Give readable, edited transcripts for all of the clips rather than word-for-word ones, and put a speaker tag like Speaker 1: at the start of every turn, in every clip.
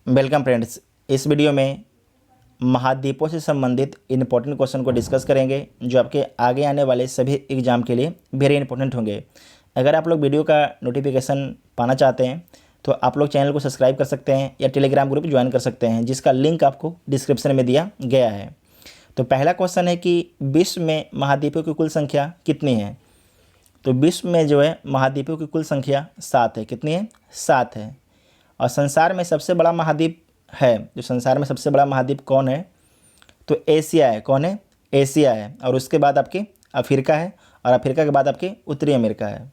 Speaker 1: Welcome friends. इस video में महाद्वीपों से संबंधित इम्पोर्टेंट क्वेश्चन को डिस्कस करेंगे जो आपके आगे आने वाले सभी एग्जाम के लिए वेरी इंपॉर्टेंट होंगे। अगर आप लोग वीडियो का नोटिफिकेशन पाना चाहते हैं तो आप लोग चैनल को सब्सक्राइब कर सकते हैं या टेलीग्राम ग्रुप ज्वाइन कर सकते हैं, जिसका लिंक आपको डिस्क्रिप्शन में दिया गया है। तो पहला क्वेश्चन है कि विश्व में महाद्वीपों की कुल संख्या कितनी है। तो विश्व में जो है महाद्वीपों की कुल संख्या 7 है। कितनी है? 7 है। और संसार में सबसे बड़ा महाद्वीप है, जो संसार में सबसे बड़ा महाद्वीप कौन है? तो एशिया है। कौन है? एशिया है। और उसके बाद आपके अफ्रीका है, और अफ्रीका के बाद आपके उत्तरी अमेरिका है।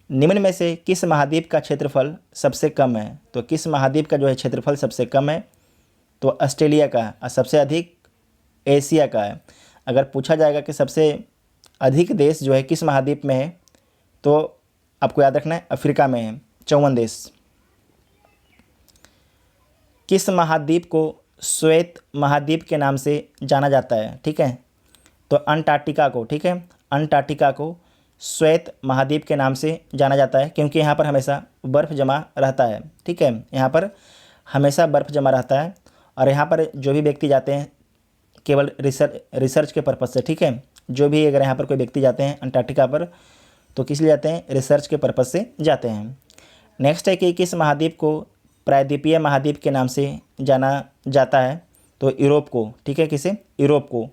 Speaker 1: निम्न में से किस महाद्वीप का क्षेत्रफल सबसे कम है? तो किस महाद्वीप का जो है क्षेत्रफल सबसे कम है? तो ऑस्ट्रेलिया का है। और सबसे अधिक एशिया का है। अगर पूछा जाएगा कि सबसे अधिक देश जो है किस महाद्वीप में है, तो आपको याद रखना है अफ्रीका में है, 54 देश। किस महाद्वीप को श्वेत महाद्वीप के नाम से जाना जाता है? ठीक है, तो अंटार्कटिका को। ठीक है, अंटार्कटिका को श्वेत महाद्वीप के नाम से जाना जाता है, क्योंकि यहाँ पर हमेशा बर्फ़ जमा रहता है। ठीक है, यहाँ पर हमेशा बर्फ़ जमा रहता है। और यहाँ पर जो भी व्यक्ति जाते हैं केवल रिसर्च के पर्पज़ से। ठीक है, जो भी अगर यहाँ पर कोई व्यक्ति जाते हैं अंटार्कटिका पर तो किस लिए जाते हैं? रिसर्च के पर्पज़ से जाते हैं। नेक्स्ट है कि किस महाद्वीप को प्रायद्वीपीय महाद्वीप के नाम से जाना जाता है? तो यूरोप को। ठीक है, किसे? यूरोप को।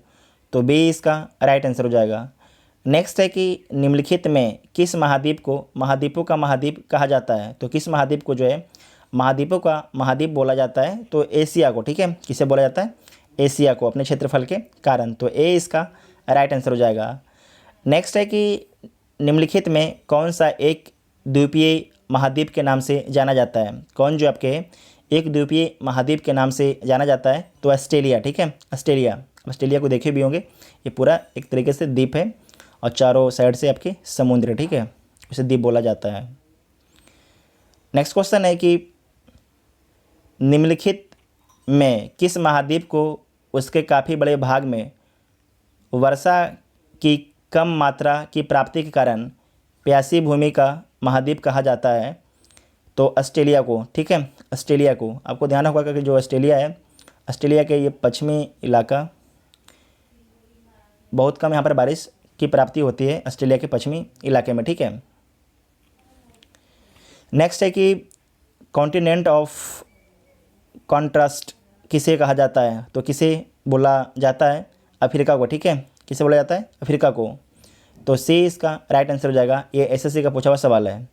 Speaker 1: तो बी इसका राइट आंसर हो जाएगा। नेक्स्ट है कि निम्नलिखित में किस महाद्वीप को महाद्वीपों का महाद्वीप कहा जाता है? तो किस महाद्वीप को जो है महाद्वीपों का महाद्वीप बोला जाता है? तो एशिया को। ठीक है, किसे बोला जाता है? एशिया को, अपने क्षेत्रफल के कारण। तो ए इसका राइट आंसर हो जाएगा। नेक्स्ट है कि निम्नलिखित में कौन सा एक द्वीपीय महाद्वीप के नाम से जाना जाता है? कौन जो आपके एक द्वीपीय महाद्वीप के नाम से जाना जाता है? तो ऑस्ट्रेलिया। ठीक है, ऑस्ट्रेलिया को देखे भी होंगे। ये पूरा एक तरीके से द्वीप है और चारों साइड से आपके समुद्र है। ठीक है, उसे द्वीप बोला जाता है। नेक्स्ट क्वेश्चन है कि निम्नलिखित में किस महाद्वीप को उसके काफ़ी बड़े भाग में वर्षा की कम मात्रा की प्राप्ति के कारण प्यासी भूमि का महाद्वीप कहा जाता है? तो ऑस्ट्रेलिया को। ठीक है, ऑस्ट्रेलिया को। आपको ध्यान होगा कि जो ऑस्ट्रेलिया है, ऑस्ट्रेलिया के ये पश्चिमी इलाका, बहुत कम यहाँ पर बारिश की प्राप्ति होती है ऑस्ट्रेलिया के पश्चिमी इलाके में। ठीक है। नेक्स्ट है कि कॉन्टिनेंट ऑफ कॉन्ट्रास्ट किसे कहा जाता है? तो किसे बोला जाता है? अफ्रीका को। ठीक है, किसे बोला जाता है? अफ्रीका को। तो सी इसका राइट आंसर हो जाएगा। ये एसएससी का पूछा हुआ सवाल है।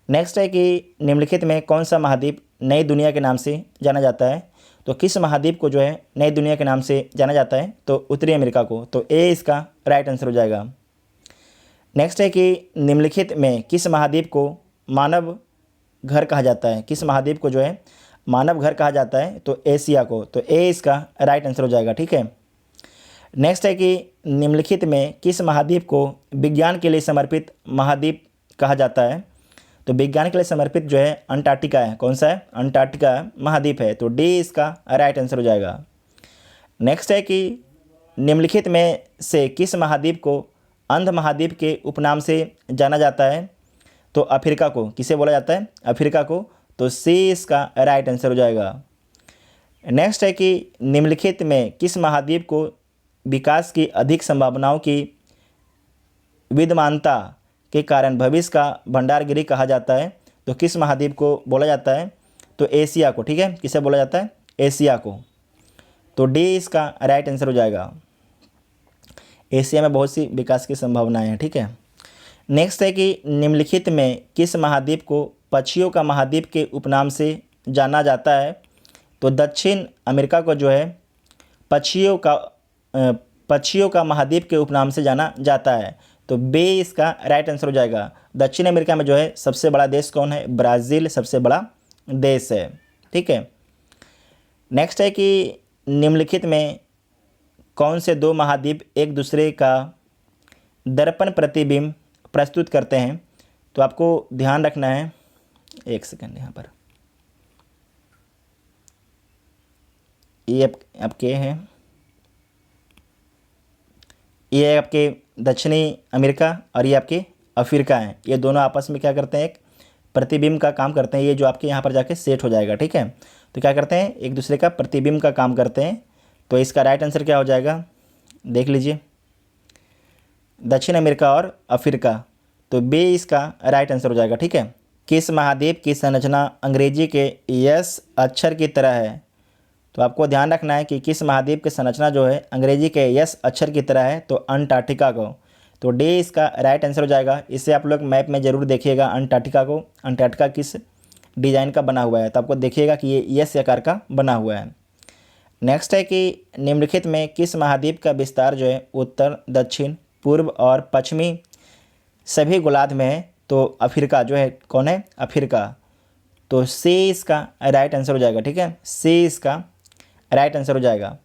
Speaker 1: नेक्स्ट है कि निम्नलिखित में कौन सा महाद्वीप नई दुनिया के नाम से जाना जाता है? तो किस महाद्वीप को जो है नई दुनिया के नाम से जाना जाता है? तो उत्तरी अमेरिका को। तो ए इसका राइट आंसर हो जाएगा। नेक्स्ट है कि निम्नलिखित में किस महाद्वीप को मानव घर कहा जाता है? किस महाद्वीप को जो है मानव घर कहा जाता है? तो एशिया को। तो ए इसका राइट आंसर हो जाएगा। ठीक है। नेक्स्ट है कि निम्नलिखित में किस महाद्वीप को विज्ञान के लिए समर्पित महाद्वीप कहा जाता है? तो विज्ञान के लिए समर्पित जो है अंटार्कटिका है। कौन सा है? अंटार्कटिका महाद्वीप है। तो डी इसका राइट आंसर हो जाएगा। नेक्स्ट है कि निम्नलिखित में से किस महाद्वीप को अंध महाद्वीप के उपनाम से जाना जाता है? तो अफ्रीका को। किसे बोला जाता है? अफ्रीका को। तो सी इसका राइट आंसर हो जाएगा। नेक्स्ट है कि निम्नलिखित में किस महाद्वीप को विकास की अधिक संभावनाओं की विद्यमानता के कारण भविष्य का भंडारगृह कहा जाता है? तो किस महाद्वीप को बोला जाता है? तो एशिया को। ठीक है, किसे बोला जाता है? एशिया को। तो डी इसका राइट आंसर हो जाएगा। एशिया में बहुत सी विकास की संभावनाएं हैं। ठीक है। नेक्स्ट है कि निम्नलिखित में किस महाद्वीप को पक्षियों का महाद्वीप के उपनाम से जाना जाता है? तो दक्षिण अमेरिका को जो है पक्षियों का महाद्वीप के उपनाम से जाना जाता है। तो बी इसका राइट आंसर हो जाएगा। दक्षिण अमेरिका में जो है सबसे बड़ा देश कौन है? ब्राज़ील सबसे बड़ा देश है। ठीक है। नेक्स्ट है कि निम्नलिखित में कौन से दो महाद्वीप एक दूसरे का दर्पण प्रतिबिंब प्रस्तुत करते हैं? तो आपको ध्यान रखना है, एक सेकंड, यहाँ पर ये आपके हैं, ये आपके दक्षिणी अमेरिका और ये आपके अफ्रीका हैं। ये दोनों आपस में क्या करते हैं? एक प्रतिबिंब का काम करते हैं। ये जो आपके यहाँ पर जाके सेट हो जाएगा। ठीक है, तो क्या करते हैं, एक दूसरे का प्रतिबिंब का काम करते हैं। तो इसका राइट आंसर क्या हो जाएगा, देख लीजिए, दक्षिण अमेरिका और अफ्रीका। तो बी इसका राइट आंसर हो जाएगा। ठीक है, किस महाद्वीप की संरचना अंग्रेजी के यस अक्षर की तरह है। तो आपको ध्यान रखना है कि किस महाद्वीप की संरचना जो है अंग्रेजी के यस अक्षर की तरह है, तो अंटार्कटिका को। तो डी इसका राइट आंसर हो जाएगा। इसे आप लोग मैप में ज़रूर देखिएगा अंटार्कटिका को, अंटार्कटिका किस डिज़ाइन का बना हुआ है, तो आपको देखिएगा कि ये यस आकार का बना हुआ है। नेक्स्ट है कि निम्नलिखित में किस महाद्वीप का विस्तार जो है उत्तर, दक्षिण, पूर्व और पश्चिमी सभी गोलार्ध में है। तो अफ्रीका जो है कौन है, अफ्रीका। तो सी इसका राइट आंसर हो जाएगा। ठीक है, सी इसका राइट आंसर हो जाएगा।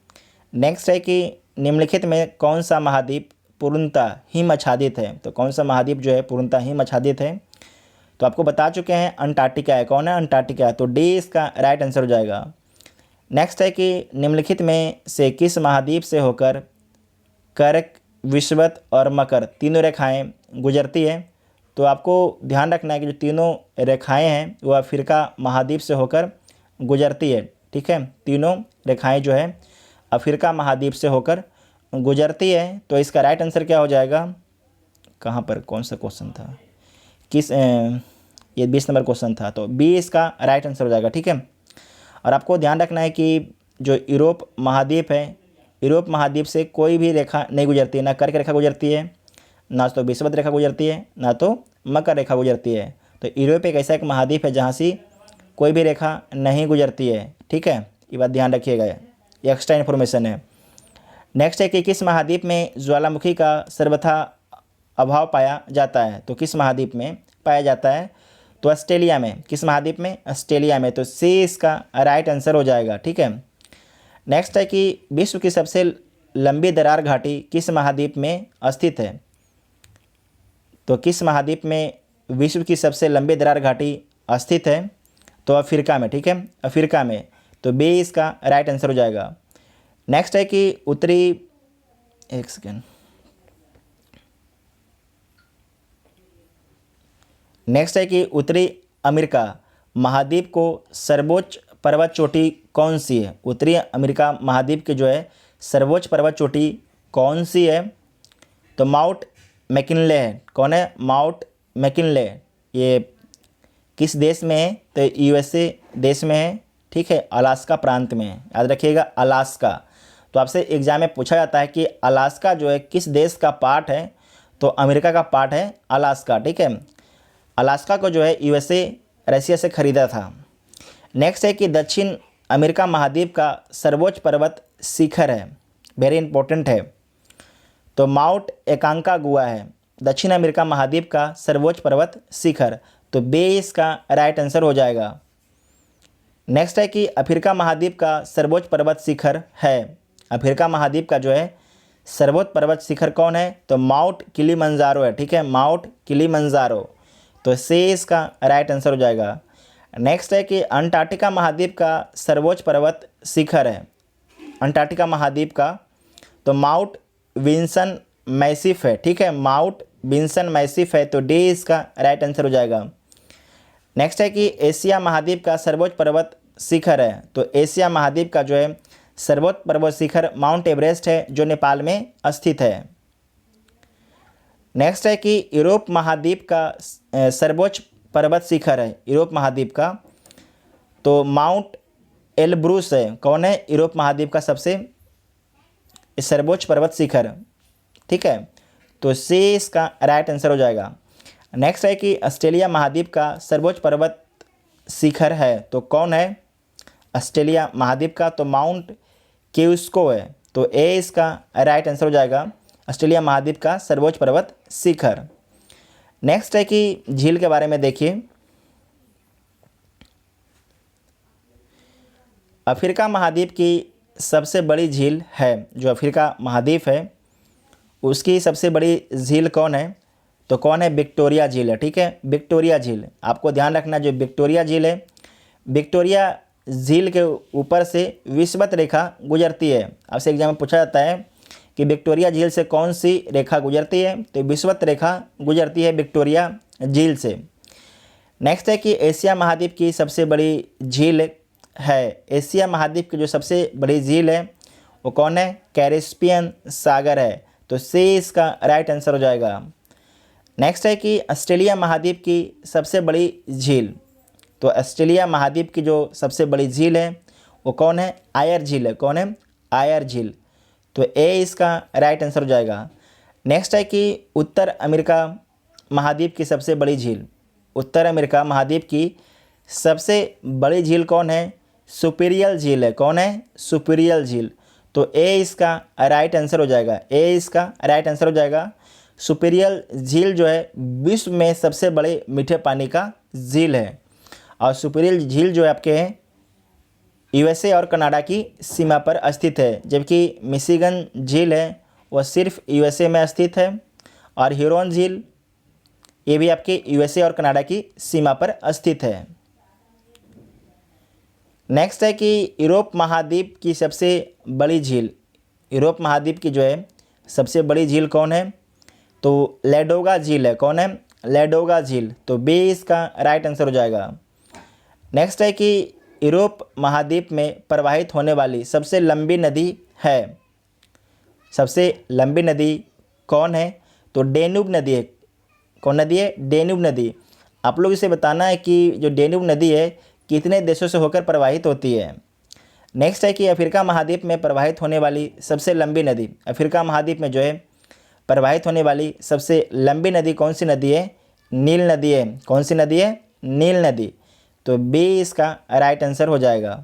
Speaker 1: नेक्स्ट है कि निम्नलिखित में कौन सा महाद्वीप पूर्णतः हिम आच्छादित है। तो कौन सा महाद्वीप जो है पूर्णतः हिम आच्छादित है, तो आपको बता चुके हैं अंटार्कटिका है। कौन है, अंटार्कटिका। तो डी इसका राइट आंसर हो जाएगा। नेक्स्ट है कि निम्नलिखित में से किस महाद्वीप से होकर कर्क, विषुवत और मकर तीनों रेखाएं गुजरती है। तो आपको ध्यान रखना है कि जो तीनों रेखाएं हैं वो अफ्रीका महाद्वीप से होकर गुजरती है। ठीक है, तीनों रेखाएं जो है अफ्रीका महाद्वीप से होकर गुजरती है। तो इसका राइट आंसर क्या हो जाएगा, कहाँ पर कौन सा क्वेश्चन था, किस ये 20 नंबर क्वेश्चन था। तो बी इसका राइट आंसर हो जाएगा। ठीक है, और आपको ध्यान रखना है कि जो यूरोप महाद्वीप है, यूरोप महाद्वीप से कोई भी रेखा नहीं गुजरती है, ना कर्क रेखा गुजरती है, ना तो विषुवत रेखा गुजरती है, ना तो मकर रेखा गुजरती है। तो यूरोप एक ऐसा एक महाद्वीप है जहाँ से कोई भी रेखा नहीं गुजरती है। ठीक है, ये बात ध्यान रखिएगा, ये एक्स्ट्रा इन्फॉर्मेशन है। नेक्स्ट है कि किस महाद्वीप में ज्वालामुखी का सर्वथा अभाव पाया जाता है। तो किस महाद्वीप में पाया जाता है, तो ऑस्ट्रेलिया में। किस महाद्वीप में, ऑस्ट्रेलिया में। तो सी इसका राइट आंसर हो जाएगा। ठीक है, नेक्स्ट है कि विश्व की सबसे लंबी दरार घाटी किस महाद्वीप में स्थित है। तो किस महाद्वीप में विश्व की सबसे लंबी दरार घाटी स्थित है, तो अफ्रीका में। ठीक है, अफ्रीका में। तो बी इसका राइट आंसर हो जाएगा। नेक्स्ट है कि उत्तरी, एक सेकेंड, नेक्स्ट है कि उत्तरी अमेरिका महाद्वीप को सर्वोच्च पर्वत चोटी कौन सी है। उत्तरी अमेरिका महाद्वीप की जो है सर्वोच्च पर्वत चोटी कौन सी है, तो माउंट मैकिनले है। कौन है, माउंट मैकिनले। ये किस देश में है, तो यूएसए देश में है। ठीक है, अलास्का प्रांत में है, याद रखिएगा अलास्का। तो आपसे एग्जाम में पूछा जाता है कि अलास्का जो है किस देश का पार्ट है, तो अमेरिका का पार्ट है अलास्का। ठीक है, अलास्का को जो है यूएसए रशिया से खरीदा था। नेक्स्ट है कि दक्षिण अमेरिका महाद्वीप का सर्वोच्च पर्वत शिखर है, वेरी इंपॉर्टेंट है। तो माउंट एकांकागुआ है दक्षिण अमेरिका महाद्वीप का सर्वोच्च पर्वत शिखर। तो बे इसका राइट आंसर हो जाएगा। नेक्स्ट है कि अफ्रीका महाद्वीप का सर्वोच्च पर्वत शिखर है। अफ्रीका महाद्वीप का जो है सर्वोच्च पर्वत शिखर कौन है, तो माउंट किलिमंजारो है। ठीक है, माउंट किलिमंजारो। तो सी इसका राइट आंसर हो जाएगा। नेक्स्ट है कि अंटार्कटिका महाद्वीप का सर्वोच्च पर्वत शिखर है, अंटार्कटिका महाद्वीप का, तो माउंट विंसन मैसिफ है। ठीक है, माउंट विंसन मैसिफ है। तो डी इसका राइट आंसर हो जाएगा। नेक्स्ट है कि एशिया महाद्वीप का सर्वोच्च पर्वत शिखर है। तो एशिया महाद्वीप का जो है सर्वोच्च पर्वत शिखर माउंट एवरेस्ट है, जो नेपाल में स्थित है। नेक्स्ट है कि यूरोप महाद्वीप का सर्वोच्च पर्वत शिखर है, यूरोप महाद्वीप का, तो माउंट एलब्रूस है। कौन है, यूरोप महाद्वीप का सबसे सर्वोच्च पर्वत शिखर। ठीक है, तो सी इसका राइट आंसर हो जाएगा। नेक्स्ट है कि ऑस्ट्रेलिया महाद्वीप का सर्वोच्च पर्वत शिखर है, तो कौन है, ऑस्ट्रेलिया महाद्वीप का, तो माउंट क्यूस्को है। तो ए इसका राइट आंसर हो जाएगा, ऑस्ट्रेलिया महाद्वीप का सर्वोच्च पर्वत शिखर। नेक्स्ट है कि झील के बारे में देखिए। अफ्रीका महाद्वीप की सबसे बड़ी झील है, जो अफ्रीका महाद्वीप है उसकी सबसे बड़ी झील कौन है, तो कौन है, विक्टोरिया झील है। ठीक है, विक्टोरिया झील। आपको ध्यान रखना, जो विक्टोरिया झील है, विक्टोरिया झील के ऊपर से विषुवत रेखा गुजरती है। आपसे एग्जाम में पूछा जाता है कि विक्टोरिया झील से कौन सी रेखा गुजरती है, तो विषुवत रेखा गुजरती है विक्टोरिया झील से। नेक्स्ट है कि एशिया महाद्वीप की सबसे बड़ी झील है। एशिया महाद्वीप की जो सबसे बड़ी झील है वो कौन है? कैरिस्पियन सागर है। तो सी इसका राइट आंसर हो जाएगा। नेक्स्ट है कि ऑस्ट्रेलिया महाद्वीप की सबसे बड़ी झील। तो ऑस्ट्रेलिया महाद्वीप की जो सबसे बड़ी झील है वो कौन है? आयर झील है। कौन है? आयर झील। तो ए इसका राइट आंसर हो जाएगा। नेक्स्ट है कि उत्तर अमेरिका महाद्वीप की सबसे बड़ी झील। उत्तर अमेरिका महाद्वीप की सबसे बड़ी झील कौन है? सुपीरियल झील है। कौन है? सुपीरियल झील। तो ए इसका राइट आंसर हो जाएगा। ए इसका राइट आंसर हो जाएगा। सुपीरियल झील जो है विश्व में सबसे बड़े मीठे पानी का झील है। और सुपीरियल झील जो है आपके यूएसए और कनाडा की सीमा पर स्थित है, जबकि मिशिगन झील है वह सिर्फ यूएसए में स्थित है। और ह्यूरॉन झील ये भी आपके यूएसए और कनाडा की सीमा पर स्थित है। नेक्स्ट है कि यूरोप महाद्वीप की सबसे बड़ी झील। यूरोप महाद्वीप की जो है सबसे बड़ी झील कौन है? तो लैडोगा झील है। कौन है? लैडोगा झील। तो बी इसका राइट आंसर हो जाएगा। नेक्स्ट है कि यूरोप महाद्वीप में प्रवाहित होने वाली सबसे लंबी नदी है। सबसे लंबी नदी कौन है? तो डेन्यूब नदी है। कौन नदी है? डेन्यूब नदी। आप लोग इसे बताना है कि जो डेन्यूब नदी है कितने देशों से होकर प्रवाहित होती है। नेक्स्ट है कि अफ्रीका महाद्वीप में प्रवाहित होने वाली सबसे लंबी नदी। अफ्रीका महाद्वीप में जो है प्रवाहित होने वाली सबसे लंबी नदी कौन सी नदी है? नील नदी है। कौन सी नदी है? नील नदी। तो बी इसका राइट आंसर हो जाएगा।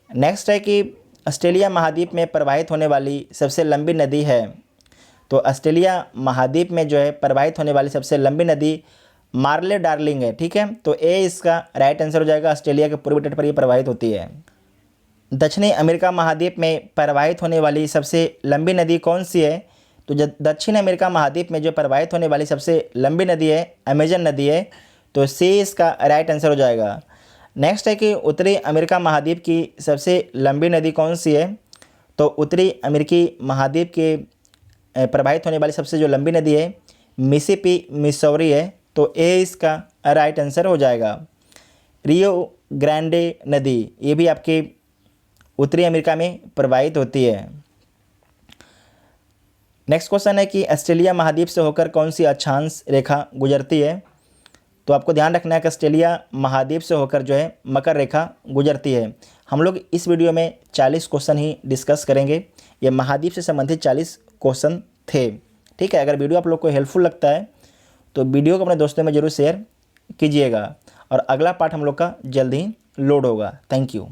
Speaker 1: नेक्स्ट है कि ऑस्ट्रेलिया महाद्वीप में प्रवाहित होने वाली सबसे लंबी नदी है। तो ऑस्ट्रेलिया महाद्वीप में जो है प्रवाहित होने वाली सबसे लंबी नदी मार्ले डार्लिंग है। ठीक है, तो ए इसका राइट आंसर हो जाएगा। ऑस्ट्रेलिया के पूर्वी तट पर ये प्रवाहित होती है। दक्षिणी अमेरिका महाद्वीप में प्रवाहित होने वाली सबसे लंबी नदी कौन सी है? तो दक्षिण अमेरिका महाद्वीप में जो प्रवाहित होने वाली सबसे लंबी नदी है अमेजन नदी है। तो सी इसका राइट आंसर हो जाएगा। नेक्स्ट है कि उत्तरी अमेरिका महाद्वीप की सबसे लंबी नदी कौन सी है? तो उत्तरी अमेरिकी महाद्वीप के प्रवाहित होने वाली सबसे जो लंबी नदी है मिसिसिपी मिसौरी है। तो ए इसका राइट आंसर हो जाएगा। रियो ग्रांडे नदी ये भी आपके उत्तरी अमेरिका में प्रवाहित होती है। नेक्स्ट क्वेश्चन है कि ऑस्ट्रेलिया महाद्वीप से होकर कौन सी अक्षांश रेखा गुजरती है? तो आपको ध्यान रखना है कि ऑस्ट्रेलिया महाद्वीप से होकर जो है मकर रेखा गुजरती है। हम लोग इस वीडियो में 40 क्वेश्चन ही डिस्कस करेंगे। ये महाद्वीप से संबंधित 40 क्वेश्चन थे। ठीक है, अगर वीडियो आप लोग को हेल्पफुल लगता है तो वीडियो को अपने दोस्तों में ज़रूर शेयर कीजिएगा। और अगला पार्ट हम लोग का जल्द ही लोड होगा। Thank you.